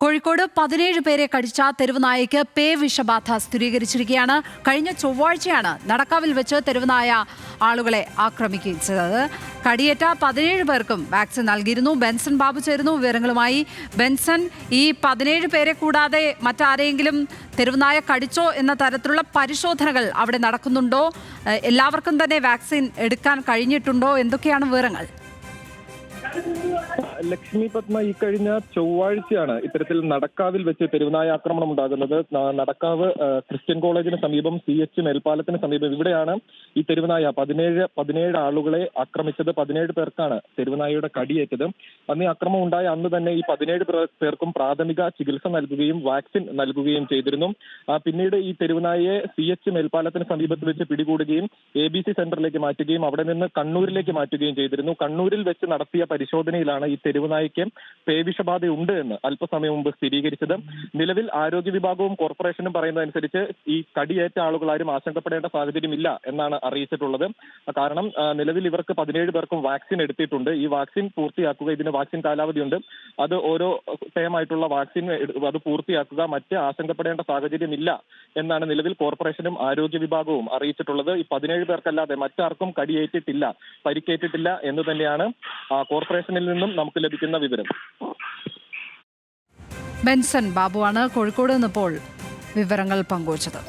കോഴിക്കോട് 17 പേരെ കടിച്ച തെരുവുനായയ്ക്ക് പേ വിഷബാധ സ്ഥിരീകരിച്ചിരിക്കുകയാണ്. കഴിഞ്ഞ ചൊവ്വാഴ്ചയാണ് നടക്കാവിൽ വെച്ച് തെരുവുനായ ആളുകളെ ആക്രമിച്ചത്. കടിയേറ്റ 17 പേർക്കും വാക്സിൻ നൽകിയിരുന്നു. ബെൻസൺ ബാബു ചേരുന്നു വിവരങ്ങളുമായി. ബെൻസൺ, ഈ 17 പേരെ കൂടാതെ മറ്റാരെങ്കിലും തെരുവുനായ കടിച്ചോ എന്ന തരത്തിലുള്ള പരിശോധനകൾ അവിടെ നടക്കുന്നുണ്ടോ? എല്ലാവർക്കും തന്നെ വാക്സിൻ എടുക്കാൻ കഴിഞ്ഞിട്ടുണ്ടോ? എന്തൊക്കെയാണ് വിവരങ്ങൾ? ലക്ഷ്മി പത്മ, ഈ കഴിഞ്ഞ ചൊവ്വാഴ്ചയാണ് ഇത്തരത്തിൽ നടക്കാവിൽ വെച്ച് തെരുവുനായ ആക്രമണം ഉണ്ടാകുന്നത്. നടക്കാവ് ക്രിസ്ത്യൻ കോളേജിന് സമീപം CH മേൽപ്പാലത്തിന് സമീപം ഇവിടെയാണ് ഈ തെരുവുനായ 17 ആളുകളെ ആക്രമിച്ചത്. 17 പേർക്കാണ് തെരുവുനായയുടെ കടിയേറ്റത്. അന്ന് ഈ ആക്രമണം ഉണ്ടായ അന്ന് തന്നെ ഈ 17 പേർക്കും പ്രാഥമിക ചികിത്സ നൽകുകയും വാക്സിൻ നൽകുകയും ചെയ്തിരുന്നു. പിന്നീട് ഈ തെരുവുനായയെ CH മേൽപ്പാലത്തിന് സമീപത്ത് വെച്ച് പിടികൂടുകയും ABC സെന്ററിലേക്ക് മാറ്റുകയും അവിടെ നിന്ന് കണ്ണൂരിലേക്ക് മാറ്റുകയും ചെയ്തിരുന്നു. കണ്ണൂരിൽ വെച്ച് നടത്തിയ പരിശോധനയിലാണ് ഈ തെരുവുനായ്ക്ക് പേവിഷബാധയുണ്ട് എന്ന് അല്പസമയം മുമ്പ് സ്ഥിരീകരിച്ചത്. നിലവിൽ ആരോഗ്യ വിഭാഗവും കോർപ്പറേഷനും പറയുന്നതനുസരിച്ച് ഈ കടിയേറ്റ ആളുകളാരും ആശങ്കപ്പെടേണ്ട സാഹചര്യമില്ല എന്നാണ് അറിയിച്ചിട്ടുള്ളത്. കാരണം നിലവിൽ ഇവർക്ക് 17 പേർക്കും വാക്സിൻ എടുത്തിട്ടുണ്ട്. ഈ വാക്സിൻ പൂർത്തിയാക്കുക, ഇതിന് വാക്സിൻ കാലാവധിയുണ്ട്, അത് ഓരോ ടൈമായിട്ടുള്ള വാക്സിൻ അത് പൂർത്തിയാക്കുക, മറ്റ് ആശങ്കപ്പെടേണ്ട സാഹചര്യമില്ല എന്നാണ് നിലവിൽ കോർപ്പറേഷനും ആരോഗ്യ വിഭാഗവും അറിയിച്ചിട്ടുള്ളത്. ഈ 17 പേർക്കല്ലാതെ മറ്റാർക്കും കടിയേറ്റിട്ടില്ല, പരിക്കേറ്റിട്ടില്ല എന്ന് തന്നെയാണ് കോർപ്പറേഷനിൽ നിന്നും നമുക്ക് ലഭിക്കുന്ന വിവരം. ബെൻസൺ ബാബുവാണ് കോഴിക്കോട് നിന്നിപ്പോൾ വിവരങ്ങൾ പങ്കുവച്ചത്.